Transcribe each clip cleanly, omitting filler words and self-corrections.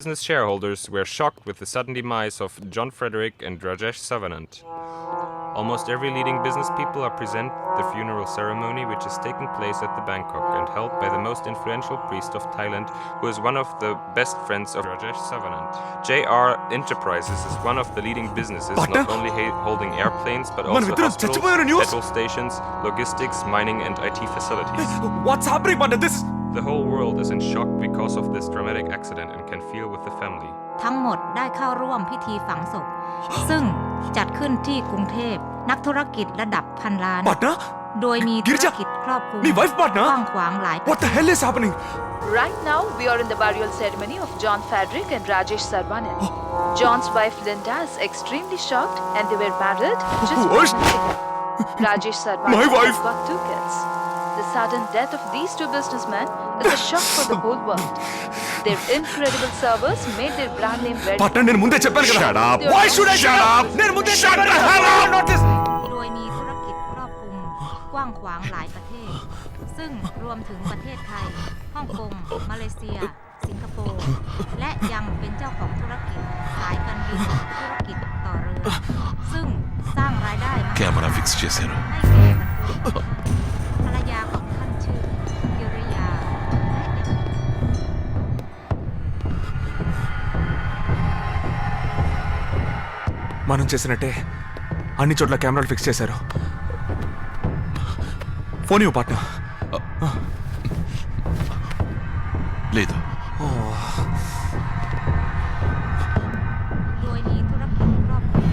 business shareholders were shocked with the sudden demise of John Frederick and Rajesh Savanant. Almost every leading business people are present at the funeral ceremony, which is taking place at the Bangkok and held by the most influential priest of Thailand, who is one of the best friends of Rajesh Savanant. JR Enterprises is one of the leading businesses, not only holding airplanes, but also hospitals, petrol stations, logistics, mining and IT facilities. What's happening, Partner? This... The whole world is in shock because of this dramatic accident and can feel with the family. ทั้งหมดได้เข้าร่วมพิธีฝังศพซึ่งจัดขึ้นที่กรุงเทพนักธุรกิจระดับพันล้านโดยมีธุรกิจครอบคลุมกว้างขวางหลาย What the hell is happening? Right now, we are in the burial ceremony of John Frederick and Rajesh Sarvanan. John's wife Linda is extremely shocked and they were married just 1 month ago. Rajesh Sarvanan has got 2 kids. The sudden death of these 2 businessmen is a shock for the whole world. Their incredible service made their brand name very Partner, నేను ముందే చెప్పాను కదా. Shut up. Why should I shut up? నేను ముందే చెప్పాను కదా. Not this. โดยมีธุรกิจครอบคลุมกว้างขวางหลายประเทศซึ่งรวมถึงประเทศไทยฮ่องกงมาเลเซียสิงคโปร์และยังเป็นเจ้าของธุรกิจสายการบินธุรกิจต่อเรือซึ่งสร้างรายได้มหาศาล camera fix చేశారు. ให้แก่ภรรยาของท่านชื่อกิริยาและเด็กమనం చేసినట్టే అన్ని చోట్ల కెమెరాలు ఫిక్స్ చేశారు. ఫోన్ ఇవ్వు partner. లేదు.โดยมีธุรกิจครอบคลุมกว้างขวางหลายประเทศ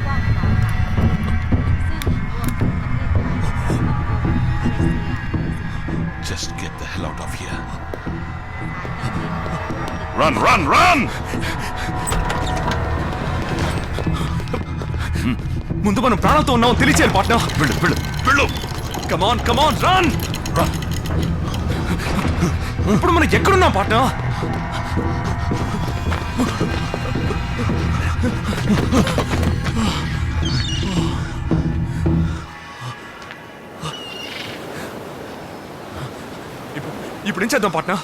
ซึ่งรวมถึงประเทศไทยฮ่องกงมาเลเซีย Just get the hell out of here. สายการบินธุรกิจ Run, run, run! ముందు మనం ప్రాణాలతో ఉన్నామని తెలియచేయాలి పార్ట్నర్. వెళ్ళు. Come on, run! ఇప్పుడు మనం ఎక్కడున్నాం పార్ట్నర్? ఇప్పుడు ఏం చేద్దాం పార్ట్నర్?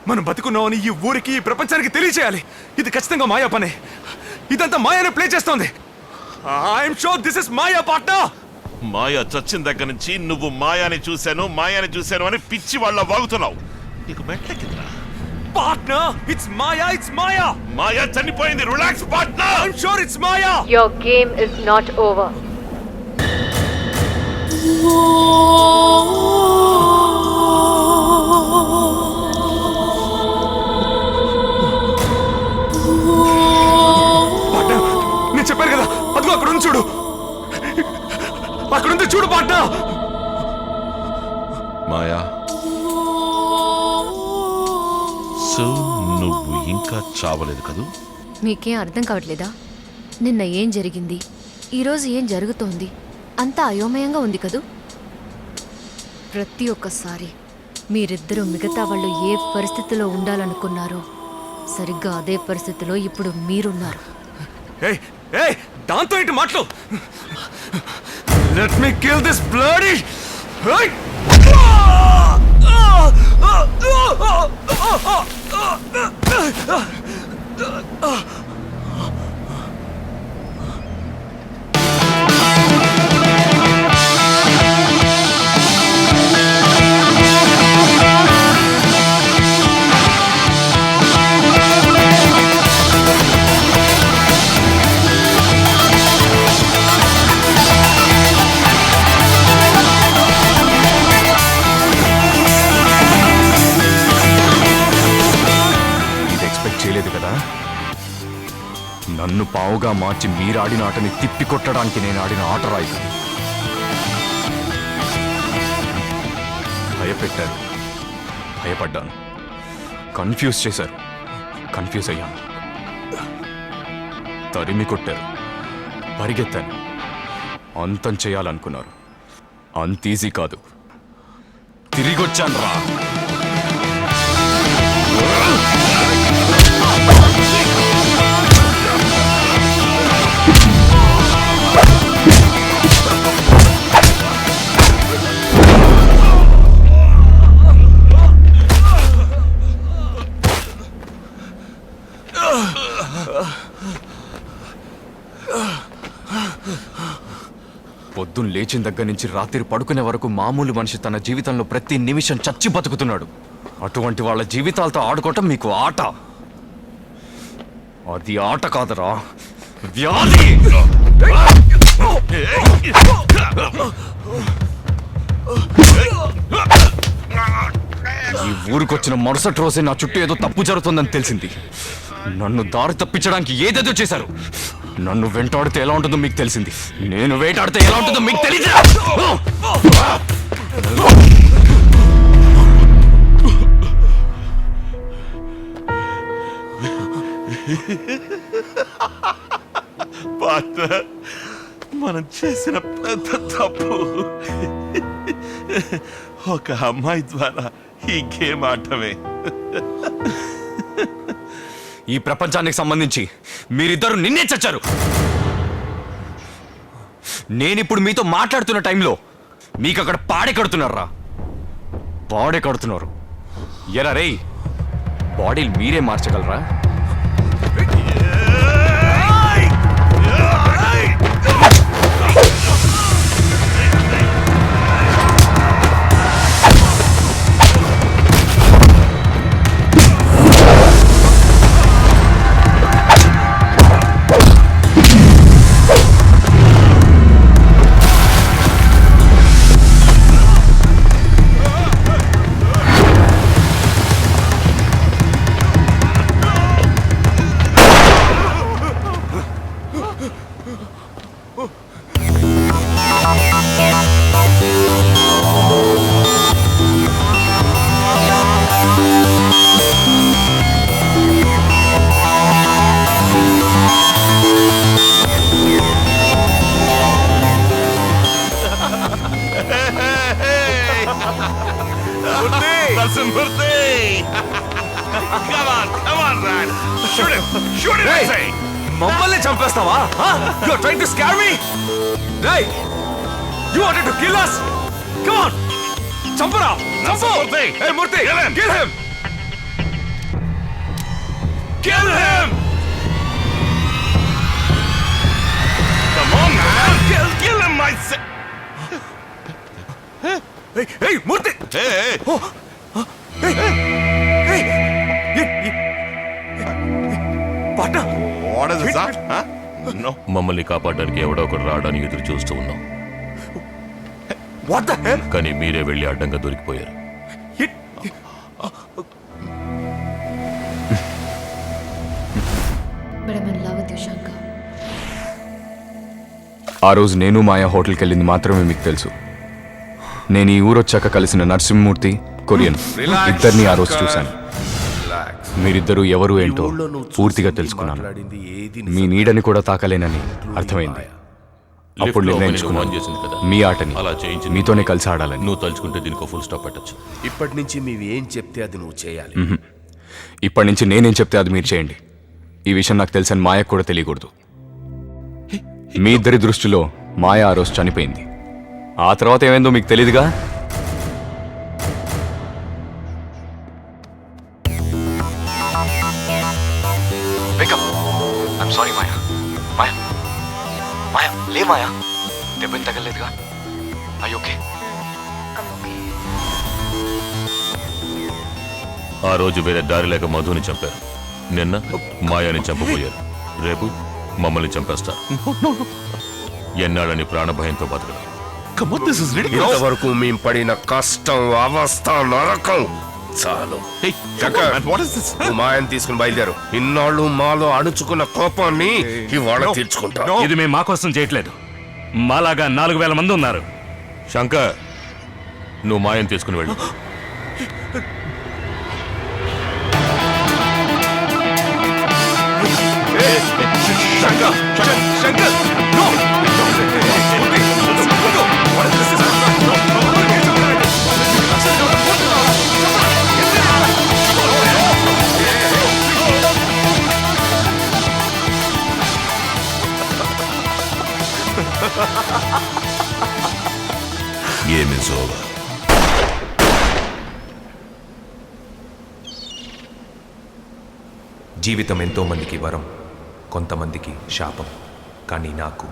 మనం బతుకున్నామని ఈ ఊరికి ఈ ప్రపంచానికి తెలియచేయాలి. ఇది ఖచ్చితంగా మాయా పనే. ఇదంతా మాయానే ప్లే చేస్తోంది. I'm sure this is Maya, partner. మాయా చచ్చిన దగ్గర నుంచి నువ్వు మాయాని చూశాను అని పిచ్చి వాళ్ళ వాగుతున్నావు. నీకు మెట్లెక్కిందిరా. Partner, it's Maya. మాయా చనిపోయింది. Relax partner. I'm sure it's Maya. Your game is not over. Partner, నేను చెప్పాను కదా, అదిగో అక్కడ ఉంది చూడు. అక్కడ ఉంది చూడు పార్ట్నర్. మాయా, సో నువ్వు ఇంకా చావలేదు కదూ? మీకేం అర్థం కావట్లేదా? నిన్న ఏం జరిగింది, ఈరోజు ఏం జరుగుతోంది, అంతా అయోమయంగా ఉంది కదూ? ప్రతి ఒక్కసారి మీరిద్దరూ మిగతా వాళ్ళు ఏ పరిస్థితిలో ఉండాలనుకున్నారో సరిగ్గా అదే పరిస్థితిలో ఇప్పుడు మీరున్నారు. దాంతో ఏంటి మాటలు? Let me kill this bloody... చేయలేదు కదా. నన్ను పావుగా మార్చి మీరాడిన ఆటని తిప్పికొట్టడానికి నేను ఆడిన ఆట రాయి. భయపెట్టారు, భయపడ్డాను. కన్ఫ్యూజ్ చేశారు, కన్ఫ్యూజ్ అయ్యాను. తరిమి కొట్టారు, పరిగెత్తాను. అంతం చేయాలనుకున్నారు, అంత ఈజీ కాదు. తిరిగొచ్చాను రా. పొద్దున్న లేచిన దగ్గర నుంచి రాత్రి పడుకునే వరకు మామూలు మనిషి తన జీవితంలో ప్రతి నిమిషం చచ్చి బతుకుతున్నాడు. అటువంటి వాళ్ళ జీవితాలతో ఆడుకోవటం మీకు ఆట. అది ఆట కాదరా, వ్యాధి. ఈ ఊరికొచ్చిన మరుసటి రోజే నా చుట్టూ ఏదో తప్పు జరుగుతుందని తెలిసింది. నన్ను దారి తప్పించడానికి ఏదేదో చేశారు. నన్ను వెంటాడితే ఎలా ఉంటుందో మీకు తెలిసింది. నేను వేటాడితే ఎలా ఉంటుందో మీకు తెలియదు. పార్ట్నర్, మనం చేసిన పెద్ద తప్పు ఒక అమ్మాయి ద్వారా ఈ గేమ్ ఆడటమే. ఈ ప్రపంచానికి సంబంధించి మీరిద్దరు నిన్నే చచ్చారు. నేనిప్పుడు మీతో మాట్లాడుతున్న టైంలో మీకు అక్కడ పాడే కడుతున్నారా? పాడే కడుతున్నారు. ఎరా రే, బాడీలు మీరే మార్చగలరా? మమ్మల్ని చంపేస్తావా? You are trying to scare me? Right? You wanted to kill us? Come on! చంపురా! చంపు! Hey Murthy! Kill him! Kill him! Kill him! Come on, man! Kill him, I say! Hey Murthy! Hey! Hey! పాట! What is that? Huh? No. మమ్మల్ని కాపాడడానికి ఎవడో ఒకడు రావడానికి ఎదురు చూస్తూ ఉన్నాం. What the hell? కానీ మీరే వెళ్ళి అడ్డంగా దొరికిపోయారు. ఆ రోజు నేను మాయా హోటల్కి వెళ్ళింది మాత్రమే మీకు తెలుసు. నేను ఈ ఊరొచ్చాక కలిసిన నరసింహమూర్తి, కొరియన్ ఇద్దరిని ఆ రోజు చూశాను. మీరిద్దరూ ఎవరు ఏంటో పూర్తిగా తెలుసుకున్నాను. మీ నీడని కూడా తాకలేనని అర్థమైంది. అప్పుడు నిర్ణయించుకున్నాను మీ ఆటని అలా చేయించి మీతోనే కలిసి ఆడాలని. నువ్వు తలుచుకుంటే దీనికి ఫుల్ స్టాప్ పెట్టచ్చు. ఇప్పటి నుంచి మేము ఏం చెప్తే అది నువ్వు చేయాలి. ఇప్పటి నుంచి నేనేం చెప్తే అది మీరు చేయండి. ఈ విషయం నాకు తెలుసని మాయకు కూడా తెలియకూడదు. మీ ఇద్దరి దృష్టిలో మాయ ఆ రోజు చనిపోయింది. ఆ తర్వాత ఏమైందో మీకు తెలీదుగా. సారీ మాయా. మాయా మాయా లే మాయా, దెబ్బని తగలేదుగా? ఓకే. ఆ రోజు వేరే దారి లేక మధుని చంపారు. నిన్న మాయాని చంపబోయారు. రేపు మమ్మల్ని చంపేస్తారు. ఎన్నాళ్ళని ప్రాణభయంతో బతకడం. ఇంతవరకు మేము పడిన కష్టం, అవస్థ, నరకం చాలు. మాయని తీసుకుని బయలుదేరు. ఇన్నాళ్ళు మాలో అణుచుకున్న కోపాన్ని ఇవాళ తీర్చుకుంటా. ఇది మేము మా కోసం చేయట్లేదు. మాలాగా 4000 మంది ఉన్నారు. శంకర్, నువ్వు మాయని తీసుకుని వెళ్ళు. Game is over. జీవితం ఎంతో మందికి వరం. కొంతమందికి శాపం, కానీ నాకు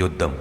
యుద్ధం.